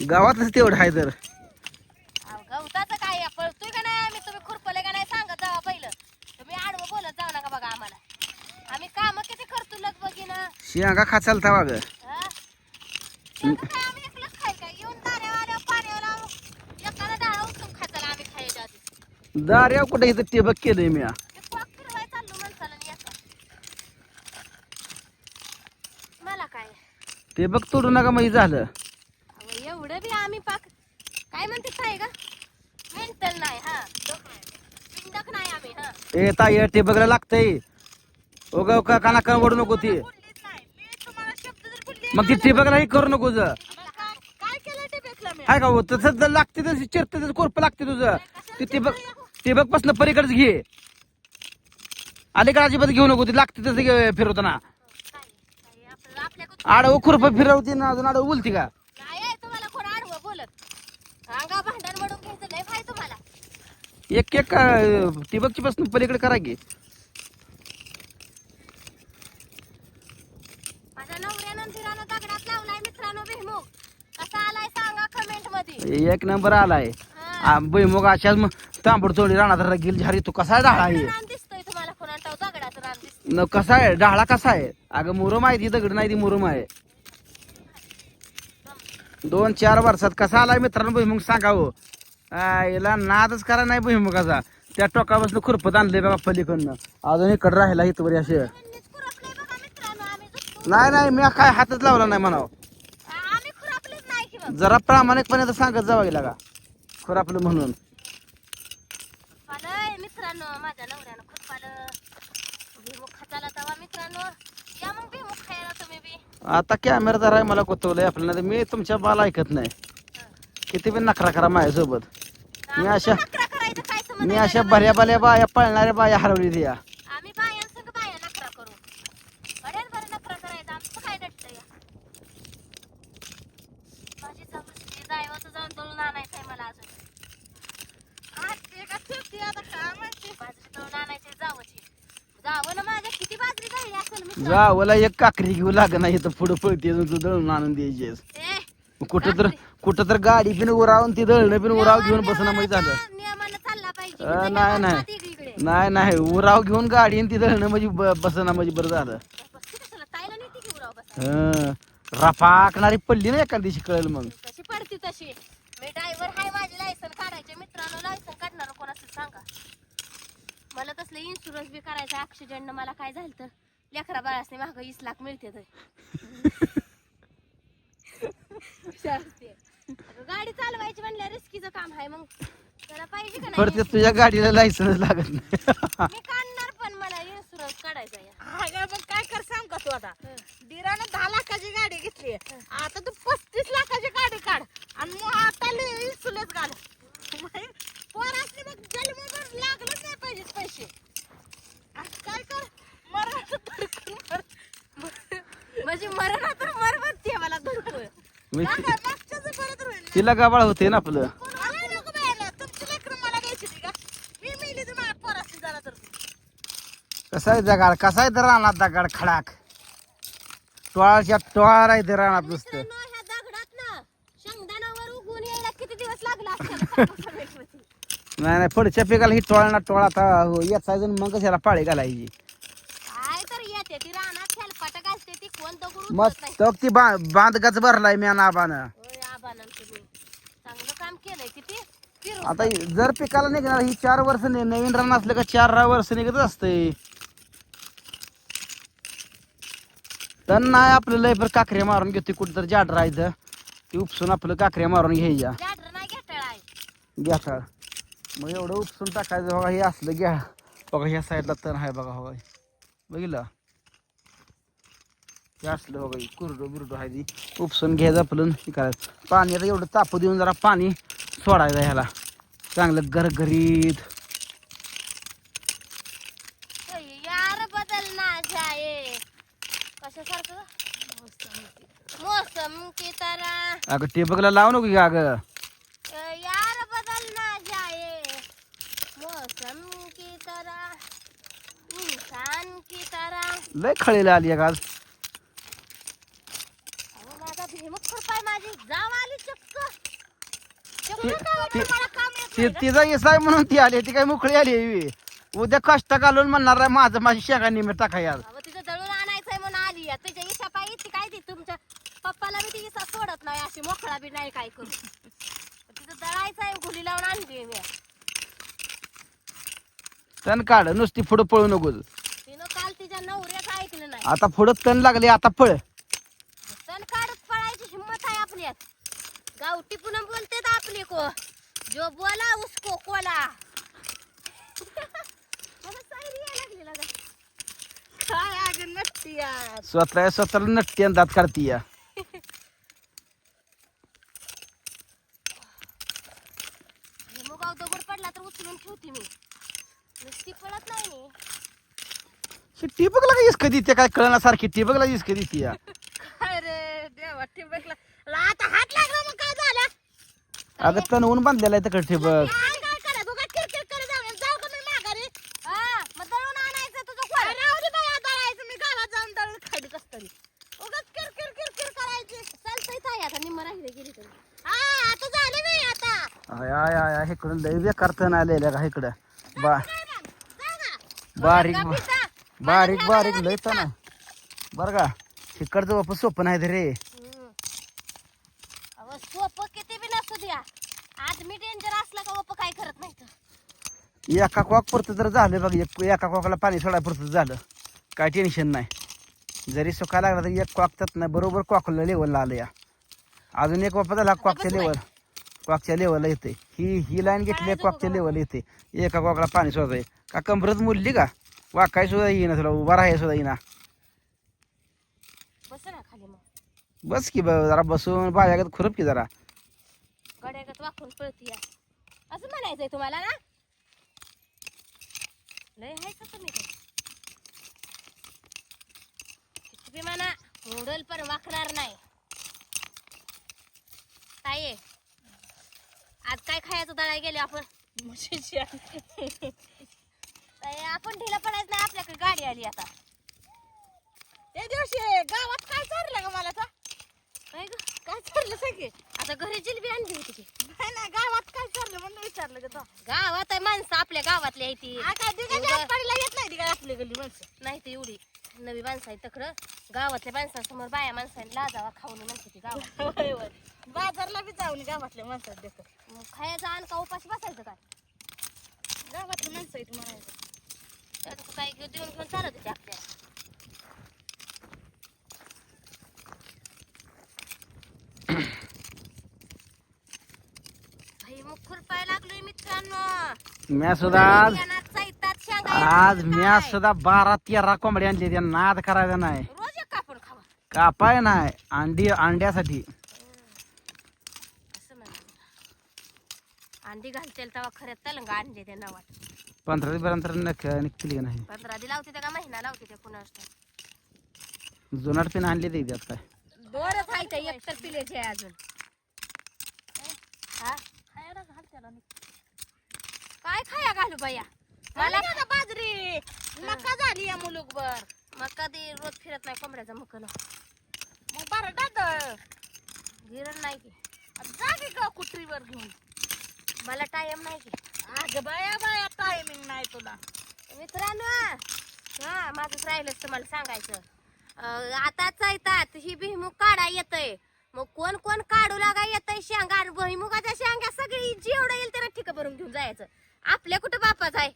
गावातच तेवढं आहे तर. गवताचं काय पळतोय का नाही आम्ही, तुम्ही खुरपले का नाही सांगत जावा पहिलं. तुम्ही आडवं बोलत जाऊ नका बघा आम्हाला. आम्ही काम किती करतो लग बघीन. शेंगा खा चालता वाग. आम्ही एकलंच खाय काय येऊन दाऱ्यावाल्या पाण्यावाला एकाला डाळा उचलून खायला आम्ही खायच्या आधी. दार्या कुठे इथं टेबक केलंय मी. ते पाक फिरवाय चाललो माणसाला आणि याचा. मला काय टेबक तोडू नका मग झालं. अहो, एवढं बी आम्ही पाक काय म्हणते काय का मेंटल नाही हा पिंडक नाही आम्ही हा. ए ताई टेबकला लागतंय. ओगा का काना का ओढू नको ती. बोललीच नाही मी तुम्हाला शब्द जर बोलली मग ती टेबकला हे करू नको तुझं. काय केलं ते बेकला मी हाय का हो तसंच जर लागते तशी चिरते तसं कोरप लागते तुझं. ते टेबक पासून पलीकडेच घे. अलीकडे अजिबात घेऊ नको ती लागते तसं फिरवताना. आडवं खुरप फिरवते ना अजून आडवं बोलती का. काय आहे तुम्हाला कोण आडवं बोलत अंगा भांडण म्हणून घ्यायचं नाही भाई तुम्हाला. एक एक टिबकची पासून पलीकडे करा की. माझ्या नवऱ्यानं फिरानं दगडात लावलाय मित्रांनो भुईमुग. कसा आलाय सांगा कमेंट मध्ये. एक नंबर आलाय. भुईमुग अशाच तांबड तोडी राहणार गेल झारी तू कसा ढाळा आहे. रान दिसतोय तुम्हाला कोणाला दगडाचं रान दिसतंय. न कसा आहे ढाळा कसा आहे. अगं मुरुम आहे ती दगड नाही ती मुरुम आहे. 2-4 वर्षात कसा आलाय मित्रांनो भुईमुग सांगा हो. याला नादच करा नाही भुईमुगाचा. त्या टोकापासून खुरपत आणले बघा पलीकडनं अजून इकडे राहिला इथवर असे. त्यांनीच खुरपलंय बघा मित्रांनो आम्ही दुसरं नाही नाही मी काय हातच लावला नाही म्हणावं. आम्ही खुरपलंच नाही की बघ. जरा प्रामाणिकपणे तर सांगत जावा गेला का खुरापलं म्हणून. खुरपालंय मित्रांनो माझ्या नवऱ्यानं खुरपालं. भुईमुग खाताला तवा मित्रांनो या मग भुईमुग खायला तुम्ही बी. आता कॅमेरादार आहे मला कोतवलंय आपल्याला तर मी तुमच्या बाला ऐकत नाही. किती पण नखरा करा माझ्यासोबत. मी अशा नखरा करायचं काय संबंध मी आहे अशा माझ्या बऱ्या बाल्या बाया पळणाऱ्या बाया हरवली द्या. आम्ही बायांसंग बाया नखरा करू. बऱ्याच बरं नखरा करायचं आमचं काय दटतं या. माझी जबरदस्ती जायवाचं जाऊन दळून आणायचंय मला अजून. ते का ठेवते आता काय माहिती. बाजरी दळून आणायची जावची. जावं ना माझ्या किती बाजरी दळली असेल मी. जावला एक काकरी घेऊ लाग नाही तर पुढं पळते तू दळून आणून द्यायचीस. कुठं तर गाडी पिन उरावून ती दळणं पिन उराव घेऊन बसणं म्हणजे झालं. नियमानं चालला पाहिजे. नाही नाही नाही उराव घेऊन गाडी आणि ती दळणं म्हणजे बसणं म्हणजे बरं झालं. ताईला नेते की उराव बसा. रपाकणारी पडली ना एका दिवशी कळेल मग. कशी पडती तशी. मी ड्रायव्हर हाय माझे लायसन काढायचे मित्रांनो. लायसन काढणार कोण असेल सांगा. मला तसलं इन्शुरन्स बी करायचा. ऍक्सिडेंट मला काय झालं तर लेकरा बाळासने मागं 20 लाख मिळते गाडी चालवायची म्हणल्या रिस्कीचं काम आहे मग जरा पाहिजे का परत नाही. तुझ्या गाडीला लायसन्स लागत नाही. मी काढणार पण मला इन्शुरन्स काढायचा या. मग काय कर सांग का तू आता. दिरानं 10 लाखाची गाडी घेतली. आता तू 35 लाखाची गाडी काढ आणि मग आता इन्शुरन्स काढ. पोरासनी मग जन्मभर लागलंच नाही पाहिजे पैसे. आता काय कर मरणाचं धडकून मर. म्हणजे मरणा तर मर म्हणते मला धडकून. मागच्याच परत होईल. तिला गाबाळ होते ना आपलं. मला नको बायला तुमची लेकरं मला द्यायची ती का. मी मेली तर माझ्या पोरासनी झाला तर. कसा आहे दगाड कसा आहे तर रानात दगाड खडाक टोळाच्या टोळा आहे ते रानात नुसतं. मित्रांनो, ह्या दगडात ना शेंगदाण्यावर उगवून यायला किती दिवस लागला असेल. नाही नाही पुढच्या पिकाला ही टोळा ना टोळा आता याचा मग याला पाळी घालायची. काय तर येते ती रानात खेळपाट घालते ती कोण दगड मग उचलत नाही. तो ती बांधकाच भरलाय मी नाबानं. होय आबानं तुम्ही चांगलं काम केलंय किती फिरू. आता जर पिकाला निघणार ही 4 वर्ष नवीन रान असलं का 4 वर्ष निघत असते. तर नाही आपलं लय पर काकऱ्या मारून घेतो कुठं तर जाड राहायचं ती उपसून आपलं काकऱ्या मारून घ्यायच्या. जाडर नाही घेतळ आहे. घ्या मग एवढं उपसून टाकायचं बघा. हे असलं घ्या बघा ह्या साईडला तण आहे बघा बघा बघितलं हे असलं बघा कुरडो बिरडो आहे ती उपसून घ्यायचं आपलं हे करायचं. पाणी आता एवढं तापू देऊन जरा पाणी सोडायचं ह्याला चांगलं गरगरीत. यार बदल ना जाए कशासारखं मौसम की तरह. अगं टेबकला लावू नको की अगं. यार बदल ना जाए मौसम की तरह इंसान की तरह. लय खळीला आली आहे का आज. माझा भीमुख खुरपाय माझी जाव आली चक्क. मला काम येत ती तिचा इसा आहे म्हणून ती आली, ती काय मोकळी आली आहे. उद्या कष्ट घालून म्हणणार आहे माझं माझी शेंगा निमित्त टाका यार. अहो, तिचं दळून आणायचंय म्हणून आली आहे. तुझ्या इशा पायी ती काय ती तुमच्या पप्पाला बी ती इसा सोडत नाही, अशी मोकळा बी नाही काय करू. तिचं दळायचंय, गुली लावून आणली मी. तण काढ, नुसती पुढं पळू नको. तिनं काल तिच्या नवऱ्याचं ऐकलं नाही. आता पुढं तण लागले, आता पळ. तण काढत पळायची हिंमत आहे आपल्यात. गावठी पुन्हा बोलते आपली को जो बोला उसको कोला. मला सायरी यायला लागली लागा. काय अगं नसती यार. स्वतःला नट्टी आणि दात काढती या. मुगाव दगड पडला तर उचलून ठेवते मी, नुसती पळत नाही मी. टिपकला का इसक देते, काय कळणार सारखी टिपकला इसक देते या. अरे देवा ठिबकला. आता हात लागला मग काय झालं? अगं तणवून बांधलेला आहे तिकडे ठिबक. काय करा बघा, किरकिर करत जाऊ का मी माघारी? हा, मग दळून आणायचं तुझं कोण? राहू दे बाई, आता राहायचं मी गावात जाऊन दळून खायला कस तरी. उगाच किरकिर किरकिर करायची. चालतंय ताई, आता निम्म राहिले गेली तरी. हा आता झालं नाही आता. आय आय आय इकडून लय बेकार तण आलेल्या का इकडं. बा काय मग? जा ना. बारीक का पिता? बारीक बारीक लय तण आहे बरं का. इकडचं वापस सोपं नाही रे. अहो, सोपं किती बी नसू द्या, आदमी डेंजर असला का बाप्पा काय करत नाही तर. एका कॉक पुरतं जर झालं बघ, एका कॉकला पाणी सोडा पुरतं झालं, काय टेन्शन नाही. जरी सुका लागला तर एक कॉक त्यात नाही, बरोबर कॉकला लेवलला आलं या. अजून एक वापस झाला कॉकच्या लेवलला येते. ही लाईन घेतली कॉकच्या लेवलला येते. एका कॉकला पाणी सोडाय का कंबरच मुरली का, वाकाय सुद्धा येईना तुला, उभा राहाय सुद्धा येईना. बस ना खाली मग, बस की जरा बसून बायागत खुरप की जरा. गड्यागत वाकून पळती या असं म्हणायचंय तुम्हाला ना? लय हाय का तुम्ही तर? किती बी म्हणा, मोडल पण वाकणार नाही. ताई, आज काय खायचं दळाय गेले आपण? म्हशीची आहे. ताई, आपण ढिला पडायचं नाही, आपल्याकडे गाडी आली आता. त्या दिवशी गावात काय चाललं का मला आता? काय ग? काय चाललं सगळे? आता घरी जिलबी आणली होती की. नाही ना, गावात काय चाललं म्हणून विचारलं का तो? गावात आहे माणसं, आपल्या गावातली आहे ती. काय दिगाच्या आसपाडीला येत नाही काय आपली गल्ली माणसं? नाही तर एवढी नवी माणसं आहे तकडं. गावातल्या माणसांसमोर बाया माणसांनी लाजावा खाऊन म्हणते ती गावात. होय होय. बाजारला बी जाऊन गावातल्या माणसात देखत. मग खायचं आण का उपाशी बसायचं काय? गावातली माणसं आहेत म्हणायचं. त्याचं काय देऊन घेऊन चालत होते आपल्याला. भाई मग खुरपाय लागलोय मित्रांनो. म्या सुद्धा आज यानात साहित्यात शेंगा आज येतात म्या काय? सुद्धा 12-13 कोंबडी आणली. त्या नाद करायचा नाही, रोज एक कापून खावा कापाय नाही, अंड्यासाठी. असं म्हणा. अंडी घालतेल तेव्हा खऱ्यात तलंग आणले त्या नावात. 15 दिवसानंतर निघतील का नाही. 15 दिवस लावते त्या का महिना लावते त्या पुन्हा. जुनाट पिन आणली ते त्यात काय. दोनच आहे त्या, एक तर पिलेचे आहे अजून. हा, खायला घाल त्याला. काय खाया घालू बाया मला ना बाजरी मका झाली या मुलुकभर. मग कधी रोज फिरत नाही कोंबड्याचा मुकन. मग बरं दाद गिरण नाही की. जा की ग कुत्रीवर घेऊन. मला टाइम नाही की. अगं बाया बाया, टायमिंग नाही तुला. मित्रांनो, हा माझंच राहिलंच तुम्हाला सांगायचं. आताच येतात ही भुईमुग काढा येतय. मग कोण कोण काढू लागा येतय शेंगा. भुईमुगाच्या शेंगा सगळी जेवढं येईल त्याला ठिका भरून घेऊन जायचं. आपल्या कुठं बापाच आहे.